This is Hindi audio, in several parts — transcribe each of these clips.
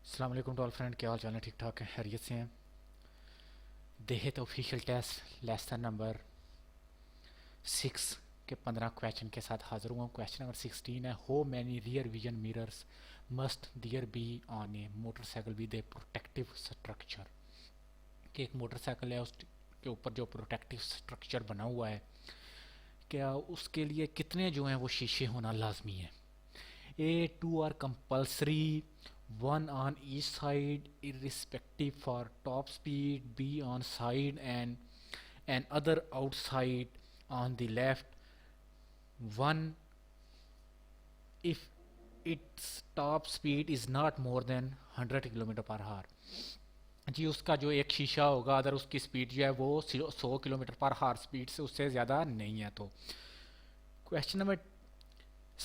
अस्सलाम वालेकुम टू ऑल फ्रेंड, क्या हाल चाल है? ठीक ठाक है, खैरियत से हैं? देहे तो ऑफिशियल टेस्ट लेसन नंबर 6 के 15 क्वेश्चन के साथ हाजिर हुआ हूँ। क्वेश्चन नंबर 16 है, how many rear vision mirrors must there be on a motorcycle with a protective structure. कि एक मोटरसाइकिल है, उसके ऊपर जो प्रोटेक्टिव स्ट्रक्चर बना हुआ है, क्या उसके लिए कितने जो हैं वो शीशे होना लाजमी है? A two are compulsory, one on each side irrespective for top speed, b on side and other outside on the left, one if its top speed is not more than 100 kilometre per hour. जी, उसका जो एक शीशा होगा, अगर उसकी स्पीड जो है वो 100 किलोमीटर पर आवर स्पीड से उससे ज़्यादा नहीं है तो। क्वेश्चन नंबर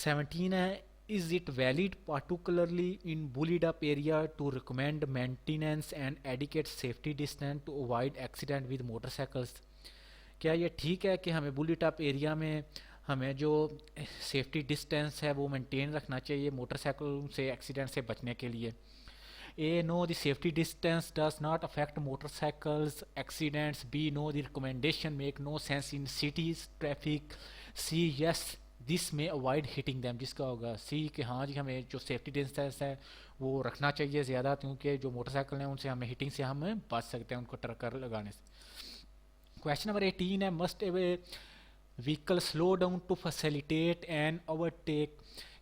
17 है, is it valid particularly in bullied up area to recommend maintenance and adequate safety distance to avoid accident with motorcycles? क्या ये ठीक है कि हमें बुलेट अप एरिया में हमें जो सेफ्टी डिस्टेंस है वो मेंटेन रखना चाहिए मोटरसाइकिल से एक्सीडेंट से बचने के लिए? A, no, the safety distance does not affect motorcycles accidents. B, no, the recommendation make no sense in cities traffic. C, yes, this में अवॉइड हिटिंग दैम, जिसका होगा सी कि हाँ जी, हमें जो सेफ्टी डिस्टेंस है वो रखना चाहिए ज़्यादा, क्योंकि जो मोटरसाइकिल हैं उनसे हमें हिटिंग से हम बच सकते हैं उनको टक्कर लगाने से। क्वेश्चन नंबर 18 है, must a vehicle slow down to facilitate and overtake.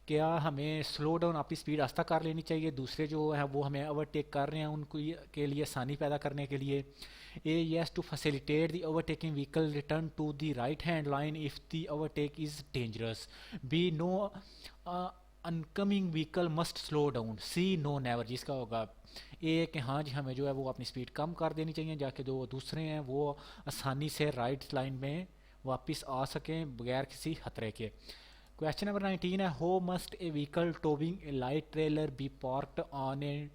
क्या हमें स्लो डाउन, अपनी स्पीड आस्ता कर लेनी चाहिए, दूसरे जो है वो हमें ओवरटेक कर रहे हैं उनको के लिए आसानी पैदा करने के लिए? A, yes, to facilitate the overtaking vehicle return to the right hand line if the overtake is dangerous. B, no, oncoming vehicle must slow down. C, no, never, जिसका होगा ए कि हाँ जी, हमें जो है वो अपनी स्पीड कम कर देनी चाहिए जाके जो दूसरे हैं वो आसानी से राइट लाइन में वापस आ सकें बगैर किसी खतरे के। क्वेश्चन नंबर 19 है, how must a vehicle towing a light trailer be parked on a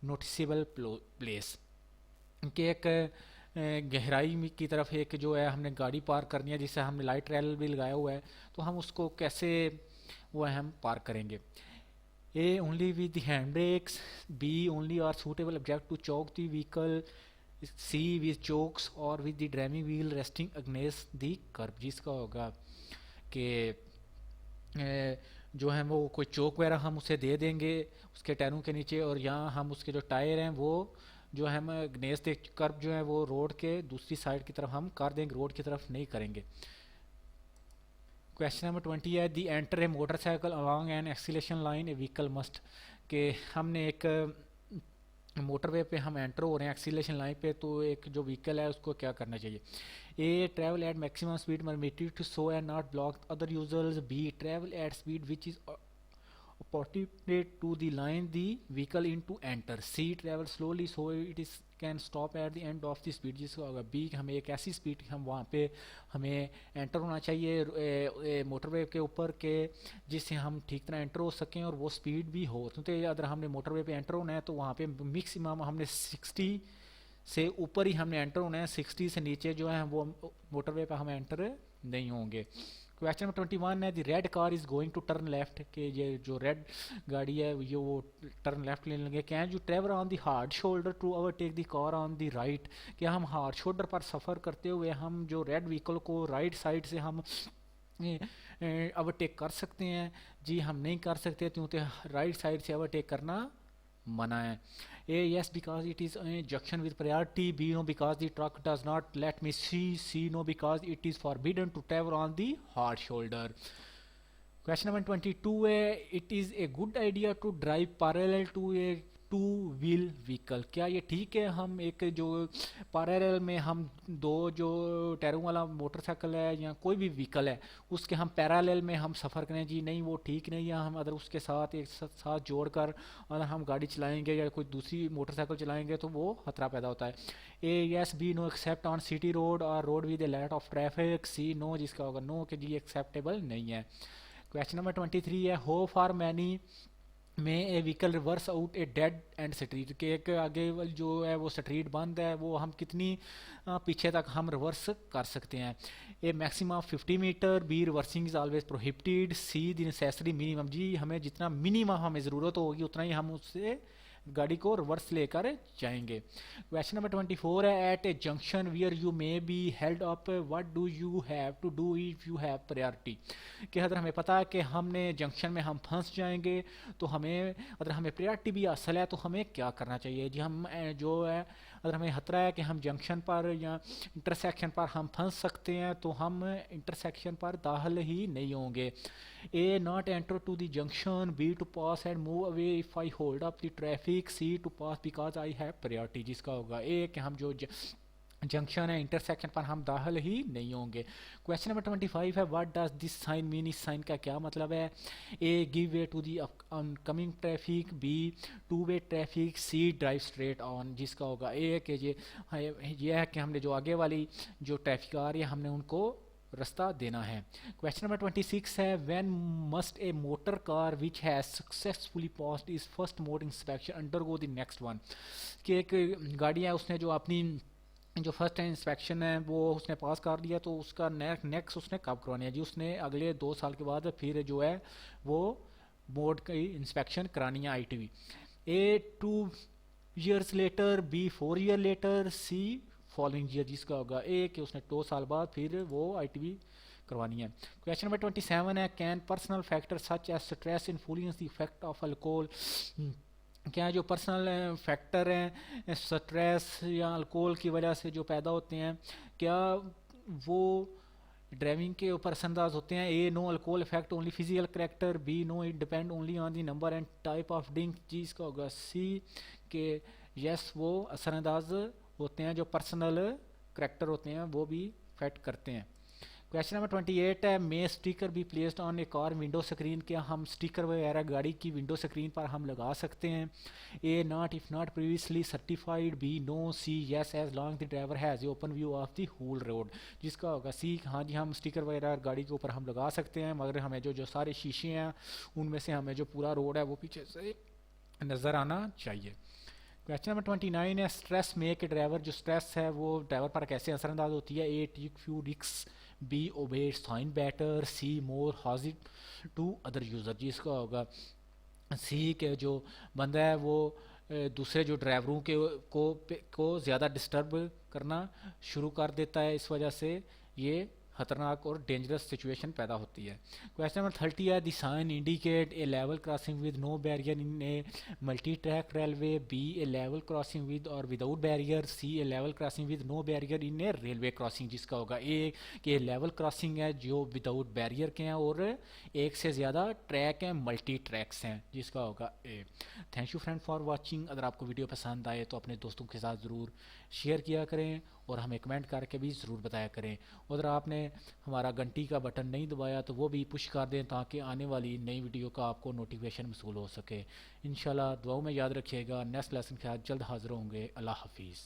noticeable place. कि एक गहराई की तरफ एक जो है हमने गाड़ी पार्क करनी है जिससे हमने लाइट ट्रेलर भी लगाया हुआ है, तो हम उसको कैसे वो है हम पार्क करेंगे? A, only with the hand brakes. B, only are suitable object to chock the vehicle. C, with chocks और with the driving wheel resting against the kerb, जिसका होगा कि जो है वो कोई चौक वगैरह हम उसे दे देंगे उसके टायरों के नीचे, और यहाँ हम उसके जो टायर हैं वो जो है हम गनेस दे कर्व जो है वो रोड के दूसरी साइड की तरफ हम कर देंगे, रोड की तरफ नहीं करेंगे। क्वेश्चन नंबर 20 है, the enter a motorcycle along an acceleration line a vehicle must. के हमने एक मोटरवे पे हम एंटर हो रहे हैं एक्सीलेशन लाइन पे, तो एक जो व्हीकल है उसको क्या करना चाहिए? A, travel at maximum speed permitted to so and not block other users. B, travel at speed which is opportunate to the line the vehicle in to enter. C, travel slowly so it is can stop at the end of the speed, जिसका होगा बी, हमें एक ऐसी स्पीड हम वहाँ पे हमें एंटर होना चाहिए मोटरवे के ऊपर के जिससे हम ठीक तरह एंटर हो सकें और वो स्पीड भी हो, क्योंकि अगर हमने मोटरवे पे एंटर होना है तो वहाँ पे मैक्सिमम हमने 60 से ऊपर ही हमने एंटर होना है, 60 से नीचे जो है वो मोटरवे पे हम एंटर नहीं होंगे। क्वेश्चन नंबर 21 है, the red car is going to turn left. के ये जो रेड गाड़ी है ये वो टर्न लेफ्ट लेने लगे। Can you travel on the hard shoulder to overtake the car on the right. क्या हम हार्ड शोल्डर पर सफ़र करते हुए हम जो रेड व्हीकल को राइट साइड से हम ओवरटेक कर सकते हैं? जी, हम नहीं कर सकते क्योंकि राइट साइड से ओवरटेक करना मना है। ए, yes, because it is a junction with priority. B, no, because the truck does not let me see. C, no, because it is forbidden to travel on the hard shoulder. Question number 22 है, it is a good idea to drive parallel to a two wheel vehicle. क्या ये ठीक है हम एक जो पैरेलल में हम दो जो टायरों वाला मोटरसाइकिल है या कोई भी व्हीकल है उसके हम पैरेलल में हम सफ़र करें? जी नहीं, वो ठीक नहीं है। हम अगर उसके साथ एक साथ जोड़कर अगर हम गाड़ी चलाएंगे या कोई दूसरी मोटरसाइकिल चलाएंगे तो वो खतरा पैदा होता है। A, yes, B, no, except on city road और road with a lat of traffic. C, no, जिसका होगा नो कि जी एक्सेप्टेबल नहीं है। क्वेश्चन नंबर 23 है, हो for many may a vehicle reverse out a dead end street. के एक आगे जो है वो स्ट्रीट बंद है वो हम कितनी पीछे तक हम रिवर्स कर सकते हैं? A, maximum 50 metre. B, reversing is always prohibited. C, the necessary minimum. जी, हमें जितना मिनिमम हमें ज़रूरत होगी उतना ही हम उससे गाड़ी को रिवर्स लेकर जाएंगे। क्वेश्चन नंबर 24 है, at a junction where you may be held up what do you have to do if you have priority. कि अगर हमें पता है कि हमने जंक्शन में हम फंस जाएंगे तो हमें, अगर हमें प्रायोरिटी भी हासिल है तो हमें क्या करना चाहिए जी। हम जो है, अगर हमें खतरा है कि हम जंक्शन पर या इंटरसेक्शन पर हम फंस सकते हैं तो हम इंटरसेक्शन पर दाखिल ही नहीं होंगे। A not enter to the junction, B to pass and move away if I hold up the traffic, C to pass because I have priority. जिसका होगा ए कि हम जो जंक्शन है इंटरसेक्शन पर हम दाखिल ही नहीं होंगे। क्वेश्चन नंबर 25 है, what does this sign mean. इस साइन का क्या मतलब है। A give way to the coming traffic, B two way traffic, C drive straight on. जिसका होगा ए कि ये है कि हमने जो आगे वाली जो ट्रैफिक आ रही है हमने उनको रास्ता देना है। क्वेश्चन नंबर 26 है, when must A motor car which has successfully passed is first mode inspection undergo the next one. कि एक गाड़ी है उसने जो अपनी जो फर्स्ट टाइम इंस्पेक्शन है वो उसने पास कर दिया तो उसका नेक्स्ट उसने कब करवानी है जी। उसने अगले 2 साल के बाद फिर जो है वो बोर्ड की इंस्पेक्शन करानी है ITV। A 2 years later, B 4 year later, C following year. जिसका होगा ए कि उसने 2 साल बाद फिर वो ITV करवानी है। क्वेश्चन नंबर 27 है, can personal factor such as stress influence the effect of alcohol. क्या जो पर्सनल फैक्टर हैं स्ट्रेस या अल्कोहल की वजह से जो पैदा होते हैं, क्या वो ड्राइविंग के ऊपर असरअंदाज होते हैं। A no alcohol effect only physical character, B no it depend only on the number and type of drink. जी इसका होगा सी के यस वो असरअंदाज होते हैं, जो पर्सनल करेक्टर होते हैं वो भी इफेक्ट करते हैं। क्वेश्चन नंबर 28 है, may sticker be placed on a car window screen. क्या हम स्टिकर वगैरह गाड़ी की विंडो स्क्रीन पर हम लगा सकते हैं। A not if not previously certified, B no, C yes as long the driver has open view of the whole road. जिसका होगा सी हाँ जी हम स्टिकर वगैरह गाड़ी के ऊपर हम लगा सकते हैं, मगर हमें जो सारे शीशे हैं उनमें से हमें जो पूरा रोड है वो पीछे से नज़र आना चाहिए। क्वेश्चन नंबर 29 है, स्ट्रेस मेक ड्राइवर। जो स्ट्रेस है वो ड्राइवर पर कैसे असरअंदाज होती है। A take few risk, B obey sign better, C more हाजिर टू अदर यूज़र। जी इसका होगा सी के जो बंदा है वो दूसरे जो ड्राइवरों के को ज़्यादा डिस्टर्ब करना शुरू कर देता है, इस वजह से ये खतरनाक और डेंजरस सिचुएशन पैदा होती है। क्वेश्चन नंबर 30 है, the sign indicate a level crossing with no barrier in a multi track railway, B a level crossing with और without barrier, C a level crossing with no barrier in a railway crossing. जिसका होगा ए कि लेवल क्रॉसिंग है जो विदाउट बैरियर के हैं और एक से ज़्यादा ट्रैक हैं, मल्टी ट्रैक्स हैं। जिसका होगा A. Thank you friend for watching. अगर आपको वीडियो पसंद आए तो अपने दोस्तों के साथ ज़रूर शेयर किया करें और हमें कमेंट करके भी ज़रूर बताया करें। और अगर आपने हमारा घंटी का बटन नहीं दबाया तो वो भी पुश कर दें ताकि आने वाली नई वीडियो का आपको नोटिफिकेशन मसूल हो सके। इंशाल्लाह दुआओं में याद रखिएगा। नेक्स्ट लेसन के साथ जल्द हाजिर होंगे। अल्लाह हाफिज़।